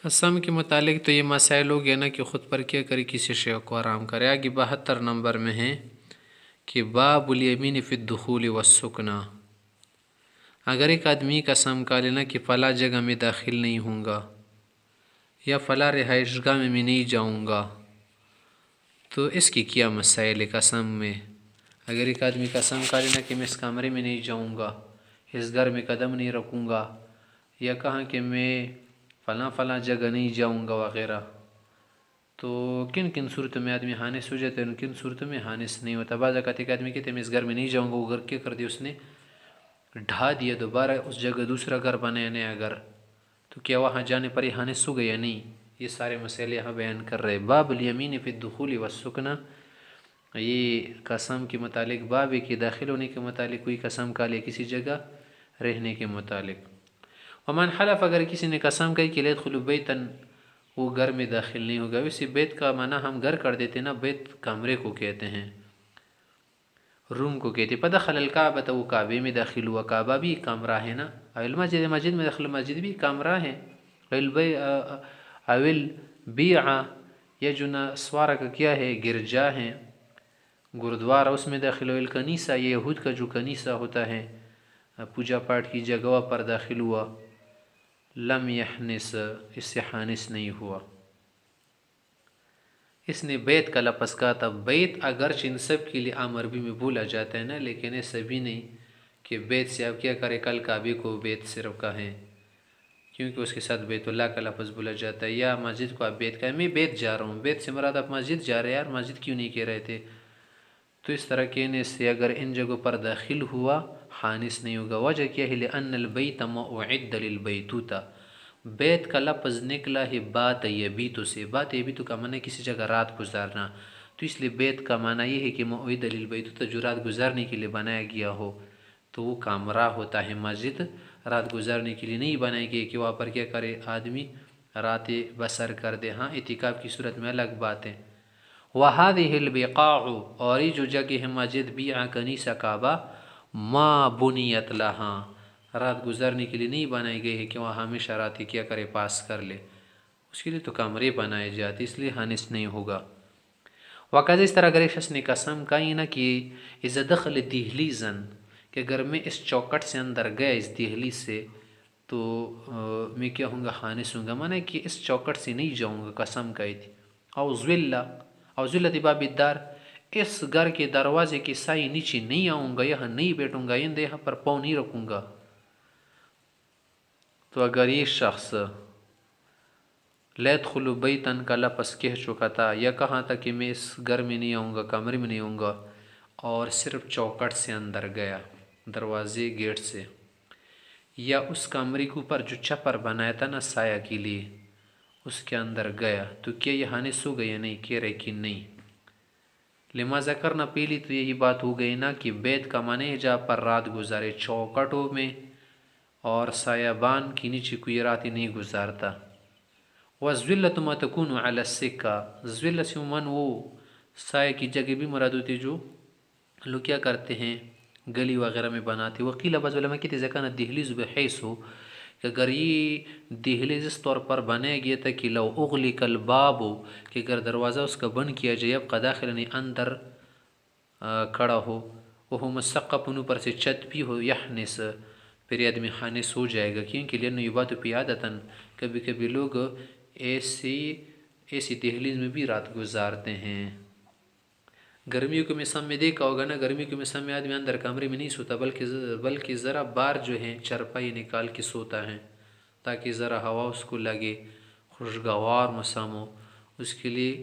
قسم کے متعلق تو یہ مسائل ہو گیا نا کہ خود پر کیا کرے، کسی شے کو آرام کرے۔ آگے 72 نمبر میں ہے کہ باب الیمین فی الدخول والسکنا۔ اگر ایک آدمی قسم کا لینا کہ فلاں جگہ میں داخل نہیں ہوں گا یا فلاں رہائش گاہ میں نہیں جاؤں گا، تو اس کی کیا مسائل ہے قسم میں؟ اگر ایک آدمی قسم کا لینا کہ میں اس کمرے میں نہیں جاؤں گا، اس گھر میں قدم نہیں رکھوں گا، یا کہاں کہ میں فلاں جگہ نہیں جاؤں گا وغیرہ، تو کن کن صورتوں میں آدمی حانث ہو جاتا ہے، ان کن صورتوں میں حانث نہیں ہوتا۔ بعض اوقات ایک آدمی کہتے ہیں میں اس گھر میں نہیں جاؤں گا، وہ گھر کیا کر دیا اس نے، ڈھا دیا، دوبارہ اس جگہ دوسرا گھر بنایا، نیا گھر، تو کیا وہاں جانے پر یہ حانث ہو گیا؟ نہیں۔ یہ سارے مسئلے یہاں بیان کر رہے۔ باب الیمین فی الدخول والسکنا، یہ قسم کے متعلق باب ہے کہ داخل ہونے کے متعلق کوئی قسم کا لے کسی جگہ رہنے کے متعلق۔ ومن حلف، اگر کسی نے قسم کہی کہ لا يدخل بیتا، وہ گھر میں داخل نہیں ہوگا۔ ویسے بیت کا معنی ہم گھر کر دیتے نا، بیت کمرے کو کہتے ہیں، روم کو کہتے ہیں۔ فدخل الکعبۃ، وہ کعبے میں داخل ہوا، کعبہ بھی کمرہ ہے نا، المسجد، مسجد میں داخل، مسجد بھی کمرہ ہے، اول بیع، یہ جو نا سوارہ کا کیا ہے، گرجا ہے، گردوارہ، اس میں داخل ہوا، الکنیسہ، یہ یہود کا جو کنیسہ ہوتا ہے، پوجا پاٹ کی جگہ پر داخل ہوا، لم یحنس، اس سے حانث نہیں ہوا۔ اس نے بیت کا لفظ کہا تھا۔ بیت اگرچہ ان سب کے لیے عام عربی میں بولا جاتا ہے نا، لیکن ایسا بھی نہیں کہ بیت سے آپ کیا کرے، کل کعبے کو بیت صرف کہیں، کیونکہ اس کے ساتھ بیت اللہ کا لفظ بولا جاتا ہے، یا مسجد کو آپ بیت کہیں، میں بیت جا رہا ہوں، بیت سے مراد آپ مسجد جا رہے، یار مسجد کیوں نہیں کہہ رہے تھے؟ تو اس طرح کہنے سے اگر ان جگہوں پر داخل ہوا حانث نہیں ہوگا۔ وجہ کیا ہے؟ لأن البیت ما اعد للبیتوتہ، بیت کا لفظ نکلا ہے بات یبیتو سے، بات یبیتو کا معنی کسی جگہ رات گزارنا، تو اس لیے بیت کا معنی یہ ہے کہ ما اعد للبیتوتہ، جو رات گزارنے کے لیے بنایا گیا ہو، تو وہ کمرہ ہوتا ہے۔ مسجد رات گزارنے کے لیے نہیں بنائی گئی کہ وہاں پر کیا کرے آدمی، رات بسر کر دے، ہاں اعتکاف کی صورت میں الگ بات ہے۔ وَهَذِهِ الْبِقَاعُ، اور یہ جو جگہ ہے مسجد، بیع، کنیسہ، کعبہ، ما بنیت لہا، رات گزارنے کے لیے نہیں بنائی گئی ہے کہ وہاں ہمیشہ رات کیا کرے، پاس کر لے، اس کے لیے تو کمرے بنائے جاتے، اس لیے حانث نہیں ہوگا۔ وقت اس طرح اگر ایک شخص نے قسم کہی نا کہ اذا دخل دہلیزا، کہ اگر میں اس چوکٹ سے اندر گیا، اس دہلیز سے، تو میں کیا ہوں گا، حانث ہوں گا، معنی کہ اس چوکٹ سے نہیں جاؤں گا، قسم کہی تھی۔ او ذلہ، او ذلت باب الدار، اس گھر کے دروازے کے سائے نیچے نہیں آؤں گا، یہاں نہیں بیٹھوں گا، یہاں پر پاؤں نہیں رکھوں گا۔ تو اگر یہ شخص لا يدخل بیتا کا لفظ کہہ چکا تھا، یا کہا تھا کہ میں اس گھر میں نہیں آؤں گا، کمرے میں نہیں آؤں گا، اور صرف چوکٹ سے اندر گیا، دروازے گیٹ سے، یا اس کمرے کے اوپر جو چھپر بنایا تھا نا سایہ کے لیے، اس کے اندر گیا، تو کیا یہ حانث ہو گیا؟ نہیں، کہہ رہے کہ نہیں۔ لماذا کرنا، پہلی تو یہی بات ہو گئی نا کہ بیت کا معنی ہے جہاں پر رات گزارے، چوکٹوں میں اور سایہ بان کے نیچے کوئی رات نہیں گزارتا۔ وَالذِّلَّةُ مَا تَكُونُ عَلَى السِّكَّةِ، ذلت سے عموماً وہ سایہ کی جگہ بھی مراد ہوتی جو لوگ کیا کرتے ہیں، گلی وغیرہ میں بناتے۔ وقیل، بعض علماء کہتے ہیں زکانہ دہلیز بحیث ہو، کہ اگر یہ دہلیز اس طور پر بنایا گیا تھا کہ لو اغلق الباب، کہ اگر دروازہ اس کا بند کیا جائے، اب داخل نہیں، اندر کھڑا ہو، وہ مسقف، ان پر سے چھت بھی ہو، یحنس، پھر آدمی حانث ہو جائے گا، کیونکہ لأنه یبات فی عادتاً، کبھی کبھی لوگ ایسی دہلیز میں بھی رات گزارتے ہیں۔ گرمیوں کے موسم میں دیکھا ہوگا نا، گرمیوں کے موسم میں آدمی اندر کمرے میں نہیں سوتا، بلکہ ذرا باہر جو ہیں چرپائی نکال کے سوتا ہے، تاکہ ذرا ہوا اس کو لگے، خوشگوار موسم ہو۔ اس کے لیے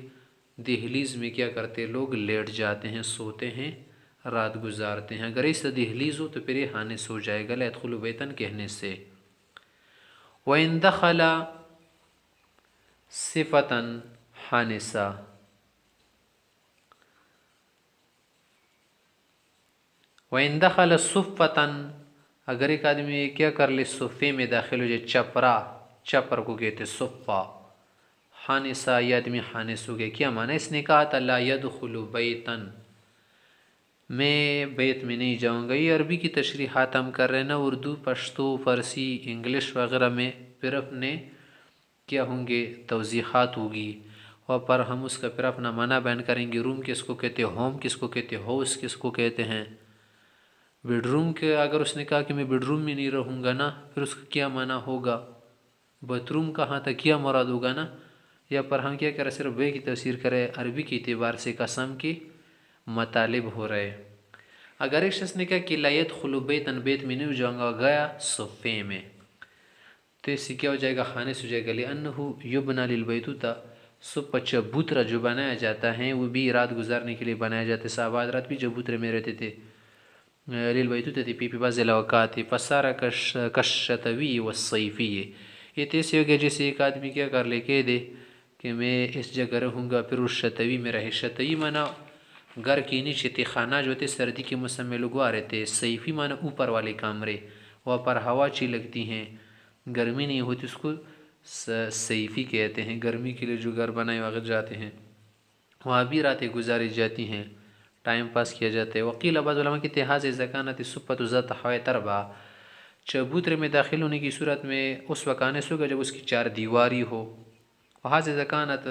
دہلیز میں کیا کرتے لوگ، لیٹ جاتے ہیں، سوتے ہیں، رات گزارتے ہیں۔ اگر ایسا دہلیز ہو تو پھر یہ حانث ہو جائے گا، لا يدخل بیتا کہنے سے۔ وَإِن دَخَلَ صِفَةً حَانِثًا، وَإِن دَخَلَ صُفَّةً، اگر ایک آدمی کیا کر لے، صفے میں داخل ہو جائے، چپر کو کہتے صفہ، حانثا، یہ آدمی حانث ہو گیا۔ کیا معنی؟ اس نے کہا تھا لا يدخل بیتا، میں بیت میں نہیں جاؤں گا۔ یہ عربی کی تشریحات ہم کر رہے ہیں نا، اردو، پشتو، فارسی، انگلش وغیرہ میں، پھر اپنے کیا ہوں گے، توضیحات ہوگی، اور پر ہم اس کا پھر اپنا معنی بیان کریں گے۔ روم کس کو کہتے ہیں، ہوم کس کو کہتے ہیں، ہاؤس کس کو کہتے ہیں۔ بیڈ روم کے اگر اس نے کہا کہ میں بیڈ روم میں نہیں رہوں گا نا، پھر اس کا کیا معنی ہوگا؟ بیت روم کہاں تک کیا مراد ہوگا نا؟ یا پر ہم کیا کریں، صرف بے کی تفسیر کرے عربی کے اعتبار سے قسم کے مطالب ہو رہے۔ اگر ایک شخص نے کہا کہ لا يدخل بیتا، بیت میں نہیں جاؤں گا، گیا صفے میں، تو اس سے کیا ہو جائے گا، خانے سے ہو جائے گا۔ لأنہ یبنى للبیتوتہ، صبح چبوترا جو بنایا جاتا ہے وہ بھی رات گزارنے کے لیے بنایا جاتا ہے۔ صحابہ حضرات بھی چبوترے میں رہتے تھے۔ للبیتوتہ پی بعض الاوقات فصار کالشتوی والصیفی، یہ تو ایسے ہو گیا جیسے ایک آدمی کیا کر لے، کہہ دے کہ میں اس جگہ رہوں گا، پھر اس شتوی میں رہے۔ شتوی معنی گھر کے نیچے تھے، خانہ جو تھے سردی کے موسم میں لوگ آ رہے تھے۔ صیفی معنی اوپر والے کمرے، وہاں پر ہوا اچھی لگتی ہیں، گرمی نہیں ہوتی، اس کو صیفی کہتے ہیں۔ گرمی کے لیے جو گھر بنائے وغیرہ جاتے ہیں، وہاں بھی راتیں گزاری جاتی ہیں، ٹائم پاس کیا جاتا ہے۔ وقیل بعض علماء کی اتحاز زکانت صبح ذات حوائے تربا، چبوترے میں داخل ہونے کی صورت میں اس وقت آنے سے ہوگا جب اس کی چار دیواری ہو۔ وہاں سے زکانت،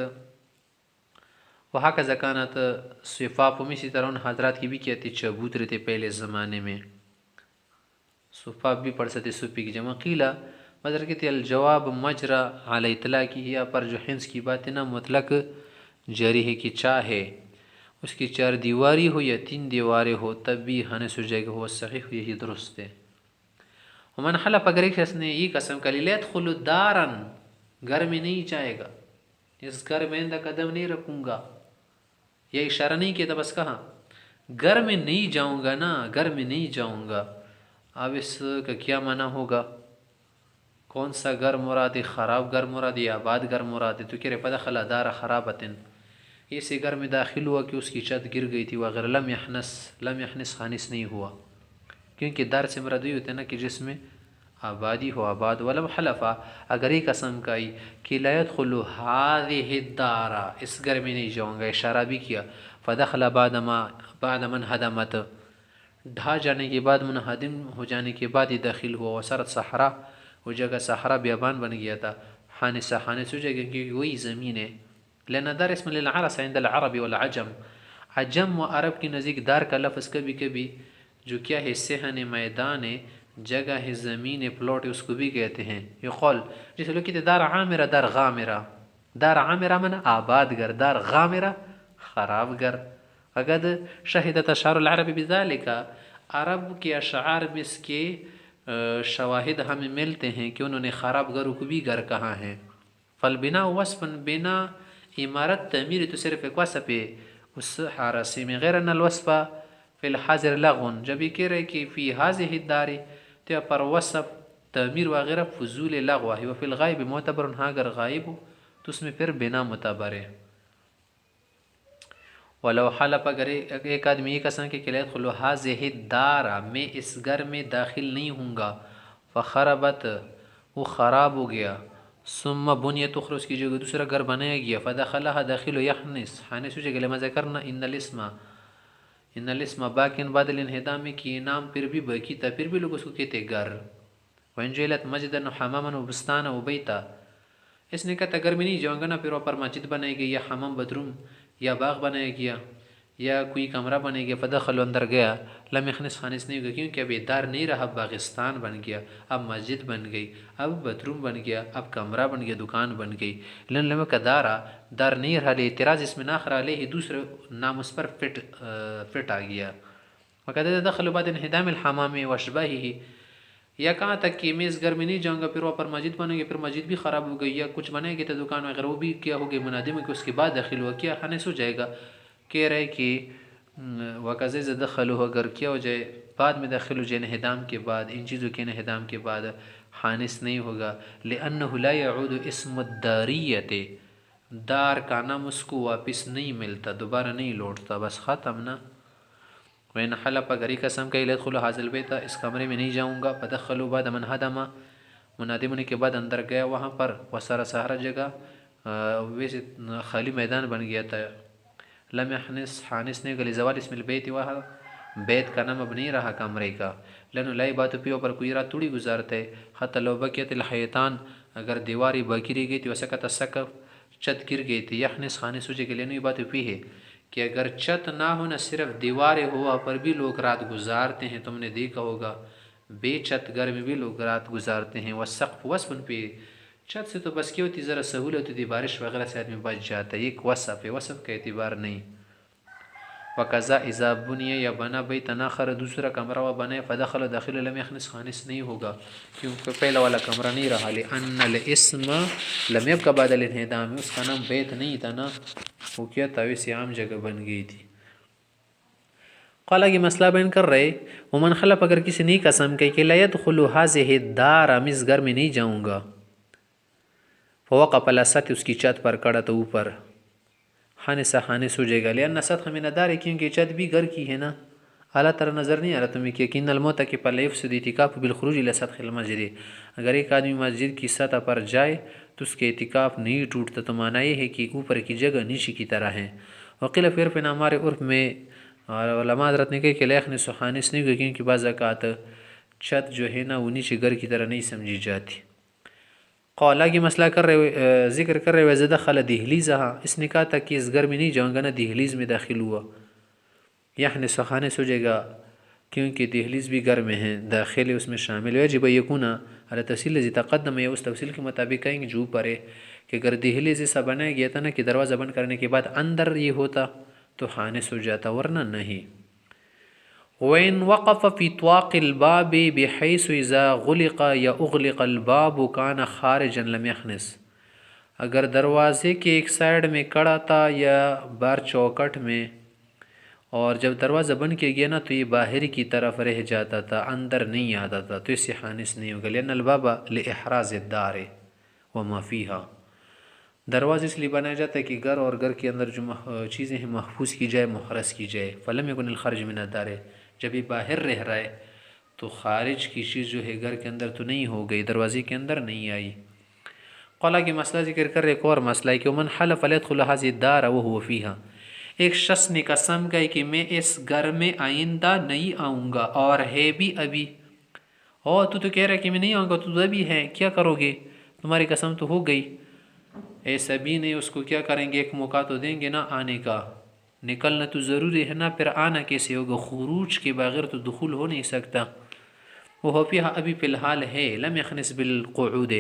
وہاں کا زکانت صفاف میں، اسی طرح ان حضرات کی بھی کہتی چبوترے تھے پہلے زمانے میں، صفاف بھی پڑھ سکتے صفی کی جمع۔ قیلہ مدر کہتے الجواب مجرا علی اطلاع کی، یا پر جو حنس کی بات ہے نا مطلق جاری ہے کہ چاہے اس کی چار دیواری ہو یا تین دیواریں ہو تب بھی حنس ہو جائے گا، وہ صحیح، یہی درست ہے۔ ومن حلف، اگر ایک شخص نے یہ قسم کر لی لا يدخل دارا، گھر میں نہیں جائے گا، اس گھر میں اندر قدم نہیں رکھوں گا، یہ اشارہ نہیں کیا تھا، بس کہا گھر میں نہیں جاؤں گا نا، گھر میں نہیں جاؤں گا۔ اب اس کا کیا معنی ہوگا، کون سا گھر مراد ہے، خراب گھر مراد یا آباد گھر مراد ہے؟ تو کہہ رہے فدخل دار خرابتن، اسی گھر میں داخل ہوا کہ اس کی چھت گر گئی تھی، وغیرہ لم یحنس، لم یحنس خانس نہیں ہوا، کیونکہ دار سے مراد یہ ہوتا ہے نا کہ جس میں آبادی ہو، آباد۔ ولو حلفا، اگر ایک قسم کائی کہ لا يدخل هذه الدار، اس گھر میں نہیں جاؤں گا، اشارہ بھی کیا، فدخل بعد من ہدمت، ڈھا جانے کے بعد، منہدم ہو جانے کے بعد ہی داخل ہوا، وسرت صحرا، وہ جگہ صحرا بیابان بن گیا تھا، حانس حانس ہو جائے گا کیونکہ وہی زمین ہے۔ لأن دار اسم للعرس عند العرب والعجم، عجم و عرب کی نزدیک دار کا لفظ کبھی کبھی جو کیا ہے، صحن، میدان ہے، جگہ ہے، زمین ہے، پلاٹ ہے، اس کو بھی کہتے ہیں۔ یقول، جیسے لوگ کہتے دار عامرہ، دار غامرہ، دار عامرہ من آباد گھر، دار غامرہ خراب گھر۔ اگر شہدت اشعار العرب بذالک، عرب کے اشعار میں اس کے شواہد ہمیں ملتے ہیں کہ انہوں نے خراب گھروں کو بھی گھر کہا ہے۔ فالبناء وصف، بنا عمارت تعمیر تو صرف ایک وصف ہے اس حارسی میں، غیر ان الوصف فی الحاضر لغون، جب یہ کہہ رہے کہ فی هذه الدار، تو پر وصف تعمیر وغیرہ فضول لغو ہے، وفی الغائب معتبر، ہاں اگر غائب ہو تو اس میں پھر بنا معتبر ہے۔ ولو حلف، اگر ایک آدمی یہ قسم کہ لا يدخل هذه الدار، میں اس گھر میں داخل نہیں ہوں گا، فخربت، وہ خراب ہو گیا، ثم بنیت اخرى، اس کی جگہ دوسرا گھر بنایا گیا، فدخلها داخل یحنس، حانس ہو جائے گا، لما ذکرنا ان الاسم باقین بعد الانہدام، کی نام پھر بھی باقی تھا، پھر بھی لوگ اس کو کہتے گھر۔ وان جعلت مسجدا حماما وبستانا وبیتا، اس نے کہا اگر میں نہیں جاؤں گا نا، پھر اوپر مسجد بنائی گئی یا حمام بدروم یا باغ بنایا گیا یا کوئی کمرہ بنے گیا، فدخل، اندر گیا، لم یخنس، خانس نہیں ہوگا، کیونکہ اب دار نہیں رہا، باغستان بن گیا، اب مسجد بن گئی، اب بدروم بن گیا، اب کمرہ بن گیا، دکان بن گئی۔ لن لم کا دارا، دار نہیں رہا، لے اعتراض اس میں ناخر علیہ، دوسرے نام اس پر فٹ آ گیا۔ وقد دخل بعد انہدام الحمام واشباہہ، یا کہاں تک کہ میں اس گھر میں نہیں جاؤں گا، پھر اوپر مسجد بنے گی، پھر مسجد بھی خراب ہو گئی، یا کچھ بنے گی تو دکان وغیرہ وہ بھی کیا ہو گئی منادم، کہ اس کے بعد داخل ہوا، کیا حنس ہو جائے گا؟ کہہ رہے کہ وقذ دخلوا، اگر کیا ہو جائے بعد میں داخل ہو جائے انہدام کے بعد، ان چیزوں کے انہدام کے بعد، حانس نہیں ہوگا۔ لأنه لا يعود اسم الداریت، دار کا نام اس کو واپس نہیں ملتا، دوبارہ نہیں لوٹتا، بس ختم نا۔ وین حلف، اگر ایک قسم کا لا يدخل هذا البيت، اس کمرے میں نہیں جاؤں گا، فدخلوا بعد من هدم، منادم ہونے کے بعد اندر گیا وہاں پر، وسارا سہارا جگہ ویسے خالی میدان بن گیا تھا، لم یحنس، حانس نہیں گلی، زوال اسم البیت، وہاں بیت کا نام اب نہیں رہا کمرے کا، لنو لائی بات پیو پر کوئی رات توڑی گزارتے، حتی لو بکیت الحیطان، اگر دیواری بگری گئی تھی وسکت السقف، چھت گر گئی تھی، یخنس خانس ہو جائے گا، لینا یہ بات بھی ہے کہ اگر چھت نہ ہونا صرف دیواریں ہوا پر بھی لوگ رات گزارتے ہیں، تم نے دیکھا ہوگا بے چھت گھر میں بھی لوگ رات گزارتے ہیں، والسقف وصف پہ، چھت سے تو بس کیا ہوتی ذرا سہولت ہوتی، بارش وغیرہ سے آدمی بچ جاتا ہے، ایک وصف ہے، وصف کا اعتبار نہیں۔ وقضا اذا بنیا یا بنا بیت آخر، دوسرا کمرہ و بنا فدخل داخل لم یخنس خانس نہیں ہوگا کیونکہ پہلا والا کمرہ نہیں رہا، لأن الاسم لم يبقى بعد الانہدام، اس کا نام بیت نہیں تھا نا، وہ کیا تھا ویسے عام جگہ بن گئی تھی۔ قال یہ مسئلہ بیان کر رہے، ومن خلف اگر کسی نہیں قسم کہ لا يدخل هذه الدار، میں اس گھر میں نہیں جاؤں گا، فوقف على السطح، اس کی چھت پر کڑا تو اوپر، خانس ہو جائے گا، لأن سطح من الدار، کیونکہ چھت بھی گھر کی ہے نا، اعلیٰ طرح نظر نہیں آ رہا تمہیں کہ ان المعتکف لا يفسد اعتکاف بالخروج الى سطح المسجد، اگر ایک آدمی مسجد کی سطح پر جائے تو اس کے اعتکاف نہیں ٹوٹتا، تو معنی یہ ہے کہ اوپر کی جگہ نیچے کی طرح ہے۔ وقیل فی عرفنا، ہمارے عرف میں علماء حضرت نے کہا کہ لا يخنس خانس نہیں ہوگا، کیونکہ بعض اوقات چھت جو ہے نا وہ نیچے گھر کی طرح نہیں سمجھی جاتی۔ قولا کی مسئلہ کر رہے، ذکر کر رہے، وَإِذَا دَخَلَ دِهْلِيزَهَا، اس نے کہا تھا کہ اس گھر میں نہیں جاؤں گا نا، دہلیز میں داخل ہوا، یخنس خانس ہو جائے گا، کیونکہ دہلیز بھی گھر میں ہیں، داخل اس میں شامل ہے، یجب یکون علی تفصیل الذی تقدم، یا اس تفصیل کے مطابق کہیں گے جو اوپر ہے کہ اگر دہلیز ایسا بنایا گیا تھا نا کہ دروازہ بند کرنے کے بعد اندر یہ ہوتا تو خانس ہو جاتا، ورنہ نہیں۔ وَإِن وَقَفَ فِي طُوَاقِ الْبَابِ بِحَيْثُ إِذَا غُلِقَ یا أُغْلِقَ الْبَابُ كَانَ خَارِجًا لَمْ يَخْنِسْ، اگر دروازے کے ایک سائڈ میں کڑا تھا یا بار چوکٹ میں، اور جب دروازہ بند کیا گیا نا تو یہ باہر کی طرف رہ جاتا تھا، اندر نہیں آتا تھا، تو اس سے خانس نہیں ہوگا، لأن الباب لإحراز الدار وما فيها، دروازہ اس لیے بنایا جاتا ہے کہ گھر اور گھر کے اندر جو چیزیں ہیں محفوظ کی جائے، محرز کی جائے۔ فلم يكن الخارج من الدار، جب یہ باہر رہ رہا ہے تو خارج کی چیز جو ہے گھر کے اندر تو نہیں ہو گئی، دروازے کے اندر نہیں آئی۔ قولا کی مسئلہ ذکر کر رہے، ایک اور مسئلہ ہے کہ من حلف لا يدخل هذه الدار وهو فيها، ایک شخص نے قسم کہی کہ میں اس گھر میں آئندہ نہیں آؤں گا، اور ہے بھی ابھی، اور تو کہہ رہا ہے کہ میں نہیں آؤں گا، تو ابھی ہے، کیا کرو گے، تمہاری قسم تو ہو گئی۔ ایسا بھی نہیں، اس کو کیا کریں گے، ایک موقع تو دیں گے نا آنے کا، نکلنا تو ضروری ہے نا، پھر آنا کیسے ہوگا، خروج کے بغیر تو دخول ہو نہیں سکتا۔ وہ فیہا، ابھی فی الحال ہے، لم یخنس بالقعود،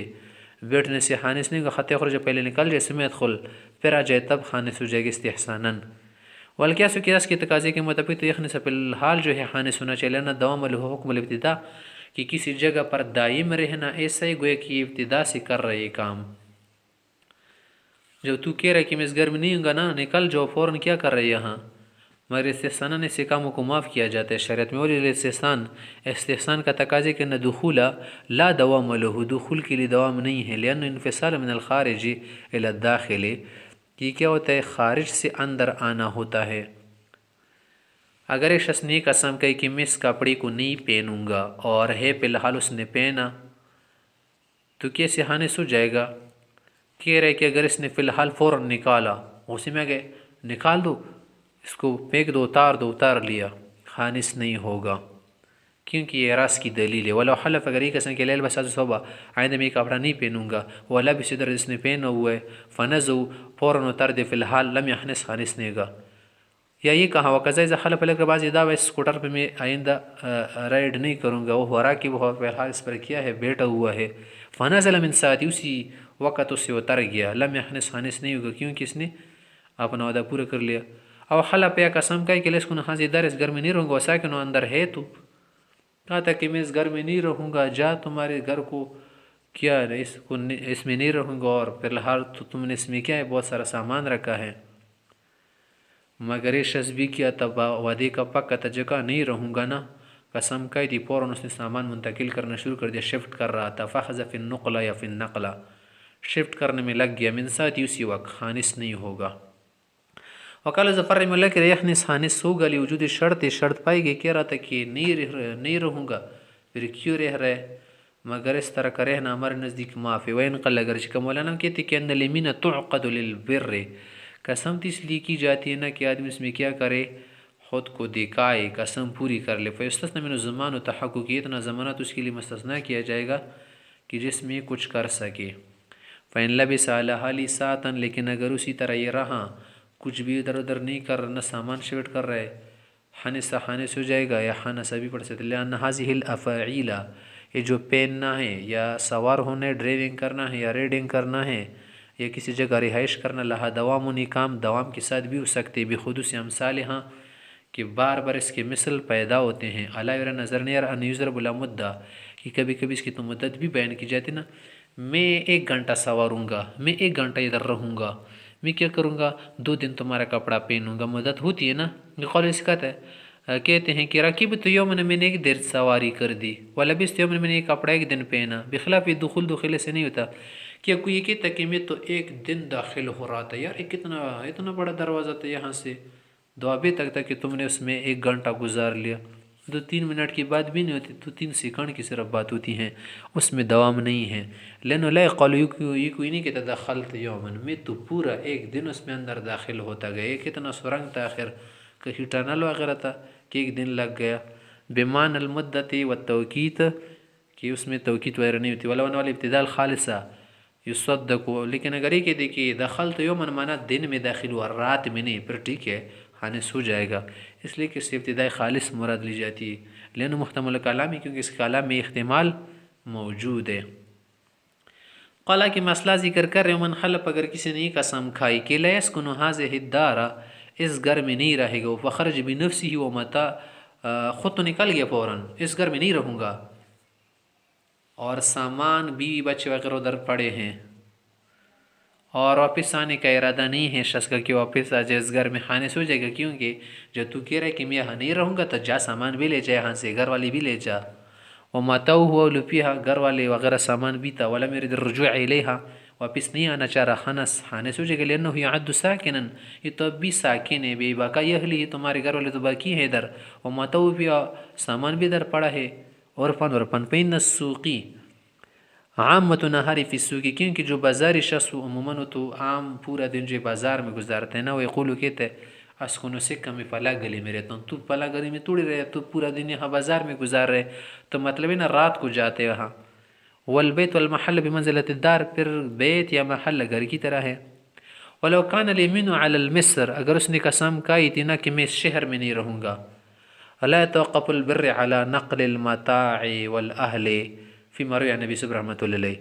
بیٹھنے سے خانس نہیں ہوگا، خط خرج پہلے نکل جائے، سمیت خل پھر آ جائے تب خانس ہو جائے گا استحساناً۔ والقیاس قیاس کے تقاضے کے مطابق تو یخنس فی الحال جو ہے خانس ہونا چاہیے، لینا دوام له حکم الابتداء، کہ کسی جگہ پر دائم رہنا، ایسا ہی گویا کہ ابتدا سے کر رہے کام، جب تو کہہ رہا ہے کہ میں اس گھر میں نہیں ہوں گا نا، نکل جاؤ فوراً، کیا کر رہے یہاں، مگر استحسان ایسے کاموں کو معاف کیا جاتا ہے شریعت میں۔ اور استحسان کا تقاضے کہ نہ دخول لا دوام له، دخول کے لیے دوام نہیں ہے، لأن انفصال من الخارج الى الداخل، یہ کیا ہوتا ہے، خارج سے اندر آنا ہوتا ہے۔ اگر ایک شخص نے قسم کہی کہ میں اس کپڑے کو نہیں پہنوں گا، اور ہے فی الحال اس نے پہنا، تو کیسے خانس ہو جائے گا، کہہ رہے کہ اگر اس نے فی الحال فوراً نکالا، غصے میں گئے، نکال دو اس کو، پھینک دو، اتار لیا، خانس نہیں ہوگا، کیونکہ یہ راس کی دلیل ہے۔ ولو حلف، اگر یہ قسم کہ لیل بس صبح آئندہ میں کپڑا نہیں پہنوں گا، ولا بھی صدر اس نے پہنا ہوا ہے، فنزو فوراً اتار دے، فی الحال لم یخنس، خانس نہیں ہوگا۔ یا یہ کہا وقضا اذا حلف علیہ کے بعض دعوی، اس اسکوٹر پہ میں آئندہ رائڈ نہیں کروں گا، وہ ہو رہا کہ وہ فی الحال اس پر کیا ہے، بیٹھا ہوا ہے، فنزل من ساعتی، اسی وقت اس سے اتر گیا، لم یخنس، خانس نہیں ہوگا، کیونکہ اس نے اپنا وعدہ پورا کر لیا۔ او حلف یا قسم کہا کہ لیس کن حاضر دار، اس گھر میں نہیں رہوں گا، ساکن اندر ہے، تو کہا تھا کہ میں اس گھر میں نہیں رہوں گا، جا تمہارے گھر کو کیا اس میں نہیں رہوں گا، اور فی الحال تو تم نے اس میں کیا ہے، بہت سارا سامان رکھا ہے، مگر یہ شخص بھی کیا تھا وعدے کا پکا تھا، جگہ نہیں رہوں گا نا، قسم کہی تھی، فوراً اس نے سامان منتقل کرنا شروع کر دیا، شفٹ کر رہا تھا، فاخذ فی النقلہ یا فی النقلہ، شفٹ کرنے میں لگ گیا، من ساتھ اسی وقت، خانس نہیں ہوگا۔ وقال ظفر رحمہ اللہ کہ یخنس، خانس ہوگا، لوجود شرط پائی گئی، کہہ رہا تھا کہ نہیں رہوں گا، پھر کیوں رہ رہے، مگر اس طرح کا رہنا ہمارے نزدیک معاف ہے۔ وَإِنْ قَلَّ، اگرچہ کہ مولانا کہتے کہ ان الیمین تعقد للبر، قسم اس لیے کی جاتی ہے نا کہ آدمی اس میں کیا کرے، خود کو دکھائے، قسم پوری کر لے، فیستثنی من الزمان و تحقق، اتنا زمانہ تو اس کے لیے مستثنیٰ کیا جائے گا کہ جس میں کچھ کر سکے۔ فَإِن لَبِثَ عَلَىٰ حَالِهِ سَاعَةً، لیکن اگر اسی طرح یہ رہا، کچھ بھی ادھر ادھر نہیں کر رہا، نہ سامان شفٹ کر رہے، حنس ہو جائے گا، یا حنس بھی پڑھ سکتے، لِأَنَّ هَذِهِ الْأَفَاعِيلَ، یہ جو پہننا ہے یا سوار ہونا ہے، ڈرائیونگ کرنا ہے یا ریڈنگ کرنا ہے یا کسی جگہ رہائش کرنا، لہا دوام و کام دوام کے ساتھ بھی ہو سکتے، بخصوص امثالہاں کہ بار بار اس کے مثل پیدا ہوتے ہیں۔ عَلَىٰ يُرَى نظر نہیں ان یضرب لَمُدَّہ، کہ کبھی کبھی اس کی تو مدت بھی بیان کی جاتی نا، میں 1 گھنٹہ سواروں گا، میں 1 گھنٹہ ادھر رہوں گا، میں کیا کروں گا، 2 دن تمہارا کپڑا پہنوں گا، مدت ہوتی ہے نا۔ یہ قول اس کہتا ہے، کہتے ہیں کہ رکبت یومن، میں نے 1 دیر سواری کر دی، ولبست یومن، میں نے ایک کپڑا 1 دن پہنا، بخلاف دخول سے نہیں ہوتا، کیا کوئی یہ کہتا کہ میں تو 1 دن داخل ہو رہا تھا، یار اتنا بڑا دروازہ تھا، یہاں سے دعابے تک تھا کہ تم نے اس میں 1 گھنٹہ گزار لیا، 2-3 منٹ کی بات بھی نہیں ہوتی، 2-3 سیکنڈ کی صرف بات ہوتی ہیں، اس میں دوام نہیں ہے۔ لینو لا قال، یہ کوئی نہیں کہتا دخلت یومن، میں تو پورا 1 دن اس میں اندر داخل ہوتا گیا، یہ کتنا سرنگ تھا آخر، کہیں ٹنل وغیرہ تھا کہ 1 دن لگ گیا۔ بمان المدت و توقیت، کہ اس میں توقیت وغیرہ نہیں ہوتی، ولو نوال ابتداء الخالصہ یصدق، لیکن اگر یہ کہتے کہ دخلت یومن مانا دن میں داخل ہوا، رات میں نہیں، پھر ٹھیک ہے، حانس ہو جائے گا، اس لیے کہ اس سے ابتدائی خالص مراد لی جاتی ہے، لینو محتمل کلامی، کیونکہ اس کلام میں احتمال موجود ہے۔ قال کی مسئلہ ذکر کر رہے ہیں، من حلف، اگر کسی نے قسم کھائی کہ لا یسکن هذه الدار، اس گھر میں نہیں رہے گا، فخرج بنفسه ومتى، خود تو نکل گیا فوراً، اس گھر میں نہیں رہوں گا، اور سامان بیوی بچے وغیرہ ادھر پڑے ہیں، اور واپس آنے کا ارادہ نہیں ہے شخص کا کہ واپس آ جائے، اس گھر میں حانس ہو جائے گا، کیونکہ جب تو کہہ رہا ہے کہ میں یہاں نہیں رہوں گا تو جا سامان بھی لے جا، یہاں سے گھر والی بھی لے جا، ومتاؤ ہوا لپیہا، گھر والے وغیرہ سامان بھی تھا، ولم يرد الرجوع الیہا، واپس نہیں آنا چاہ رہا، حانس ہو جائے گا، لأنه يعد ساکنا، یہ تو اب بھی ساکن ہے، بے باقی اہلی، تمہارے گھر والے تو باقی ہیں ادھر، ومتاؤ بھی، سامان بھی ادھر پڑا ہے، عرفاً فإن السوقی عامت نہاری فی السوقی، کیونکہ جو بازاری شخص عموماً تو عام پورا دن جو بازار میں گزارتے ہیں نا، وہ یقولو کہتے ہیں اسکنو سکہ میں فلا گلی میں رہتا ہوں، تو فلا گلی میں توڑی رہے، تو پورا دن یہاں بازار میں گزار رہے، تو مطلب ہے نا رات کو جاتے وہاں۔ والبیت والمحل بمنزلت الدار، پھر بیت یا محل گھر کی طرح ہے۔ ولو کان الیمین علی المصر، اگر اس نے قسم کھائی تھی نا کہ میں اس شہر میں نہیں رہوں گا، لا توقف البر علی نقل المتاع والاہل فیما روی عن نبی صلی رحمۃ اللہ علیہ،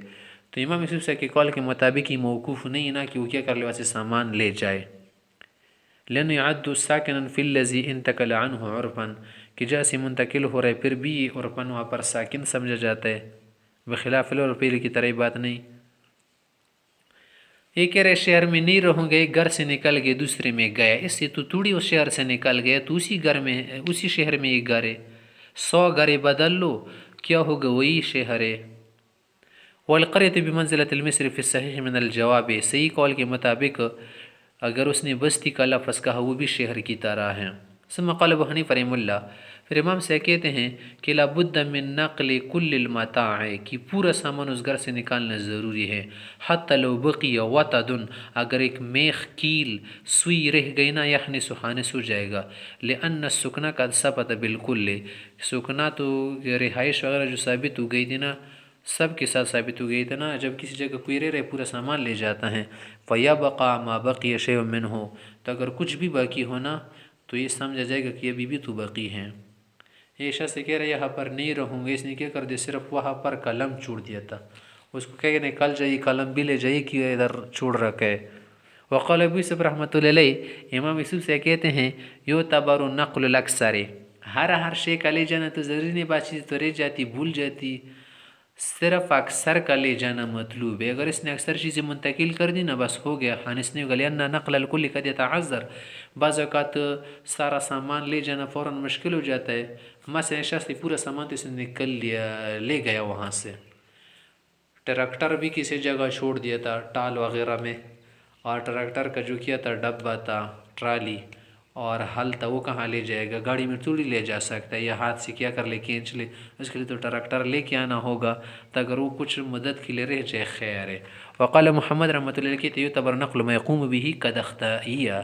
تو امام یوسف سے کے قول کے مطابق ہی موقوف نہیں نا کہ وہ کیا کر لے، واسے سامان لے جائے، لأنه يعد ساکنا فی الذی انتقل عنہ عرفا، کہ جیسے منتقل ہو رہے پھر بھی عرفاً وہاں پر ساکن سمجھا جاتا ہے، بخلاف العرفیل کی طرح بات نہیں۔ یہ کہہ رہے شہر میں نہیں رہوں گے، گھر سے نکل گئے دوسرے میں گیا، اس سے تو توڑی اس شہر سے نکل گیا، تو اسی گھر میں، اسی شہر میں ایک گھر ہے، 100 گھر بدل لو، کیا ہوگا، وہی شہر ہے۔ والقریۃ بمنزلۃ المصر فی الصحیح من الجواب، صحیح قول کے مطابق اگر اس نے بستی کا لفظ کہا وہ بھی شہر کی طرح ہے۔ ثم قال ابو حنیفہ رحمہ اللہ، پھر امام سے کہتے ہیں کہ لابد من نقل کل المتاع، کہ پورا سامان اس گھر سے نکالنا ضروری ہے، حتی لو بقی وطد، اگر ایک میخ کیل سوئی رہ گئی نا، یحنس حانس ہو جائے گا، لأن السکنا قد ثبت بالکل، سکنا تو رہائش وغیرہ جو ثابت ہو گئی تھی نا، سب کے ساتھ ثابت ہو گئی تھی نا، جب کسی جگہ کوئی رہ رہے پورا سامان لے جاتا ہے، فَيَبْقَى مَا بَقِيَ شَيْءٌ مِّنْهُ، تو اگر کچھ بھی باقی ہونا تو یہ سمجھا جائے گا کہ ابھی بھی تو باقی ہیں۔ یہ شخص سے کہہ رہے یہاں پر نہیں رہوں گے، اس نے کیا کر دیا، صرف وہاں پر قلم چھوڑ دیا تھا، اس کو کہنے کل جائیے قلم بھی لے جائیے کہ ادھر چھوڑ رکھا ہے۔ وقال ابو یوسف رحمۃ اللہ علیہ، امام یوسف سے کہتے ہیں یعتبر نقل الاکثر، ہر شے کا لے جانا تو ضروری نہیں، بات چیز تو رہ جاتی، بھول جاتی، صرف اکثر کا لے جانا مطلوب ہے، اگر اس نے اکثر چیزیں منتقل کر دی نا بس ہو گیا، حانس نہیں ہوگا، لأن نقل الکل قد یتعذر، بعض اوقات سارا سامان لے جانا فوراً مشکل ہو جاتا ہے، مثلا شخص پورا سامان تو اس نے نکل لیا، لے گیا وہاں سے، ٹریکٹر بھی کسی جگہ چھوڑ دیا تھا ٹال وغیرہ میں، اور ٹریکٹر کا جو کیا تھا ڈبہ تھا، ٹرالی اور حل تھا، وہ کہاں لے جائے گا، گاڑی میں تھوڑی لے جا سکتا ہے، یا ہاتھ سے کیا کر لے، کھینچ لے، اس کے لیے تو ٹریکٹر لے کے آنا ہوگا، تو اگر وہ کچھ مدد کے لیے رہ جائے خیر ہے۔ وقال محمد رحمۃ اللہ علیہ، یعتبر نقل ما یقوم به قد اختائیہ،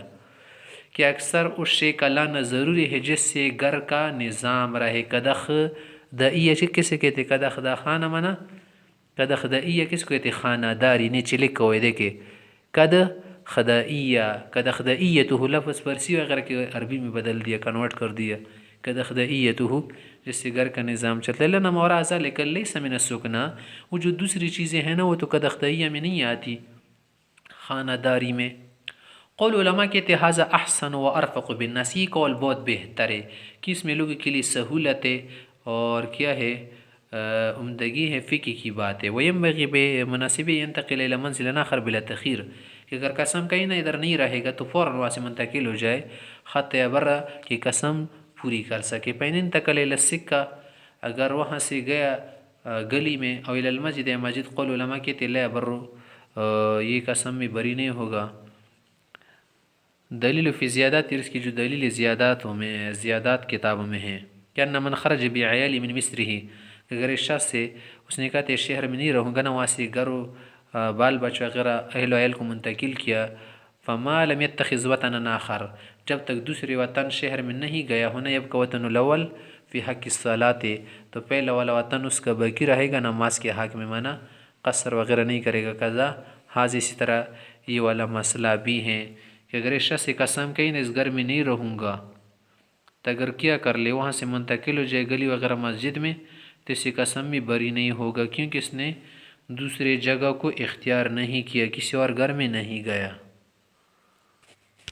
کہ اکثر اس شے کا لانا ضروری ہے جس سے گھر کا نظام رہے، قدخ دائیہ کسے کہتے، قدخ دا خانہ منا قد خدائیہ کس کو کہتے؟ خانہ داری نیچے لکھا ہوئے دیکھے قد خدائیہ، قد خدائیتہ لفظ پرسی وغیرہ کے عربی میں بدل دیا، کنورٹ کر دیا قد خدائیتہ، جس سے گھر کا نظام چلتا ہے. لنا مورا ذلک لیس من السکنا، وہ جو دوسری چیزیں ہیں نا وہ تو قد خدائیہ میں نہیں آتی، خانہ داری میں. قول علماء کہتے ہیں حاذا احسن و ارفق بالناس، یہ قول بہت بہتر ہے کہ اس میں لوگوں کے لیے سہولت ہے اور کیا ہے عمدگی ہے، فقہ کی بات ہے. وینبغی بمناسب ينتقل الى منزل آخر بلا تخیر، کہ اگر قسم کہیں نہ ادھر نہیں رہے گا تو فوراً وہاں سے منتقل ہو جائے خط برا کی قسم پوری کر سکے. پین انتقل الى السکہ، اگر وہاں سے گیا گلی میں، او الى المسجد یا مسجد، قول علماء کہتے لا برو، یہ قسم میں بری نہیں ہوگا. دلیل فی زیادات، اس کی جو دلیل زیاداتوں میں، زیادات کتابوں میں ہیں، کہ ان من خرج بعیالی من مصرہ، اگر اس شخص سے اس نے کہا شہر میں نہیں رہوں گا نا، وہاں سے گھر و بال بچ وغیرہ اہل و عیال کو منتقل کیا، فما لم يتخذ وطنا آخر، جب تک دوسرے وطن شہر میں نہیں گیا ہونا، یبقى وطن الاول فی حق الصلاۃ، تو پہلا والا وطن اس کا باقی رہے گا نماز کے حق میں، مانا قصر وغیرہ نہیں کرے گا قضا. حاضر اسی طرح یہ والا مسئلہ بھی ہیں کہ اگر اس شخص سے قسم کہیں اس گھر میں نہیں رہوں گا، تو اگر کیا کر لے وہاں سے منتقل ہو جائے گلی وغیرہ مسجد میں، تو اس سے قسم بھی بری نہیں ہوگا، کیونکہ اس نے دوسرے جگہ کو اختیار نہیں کیا، کسی اور گھر میں نہیں گیا.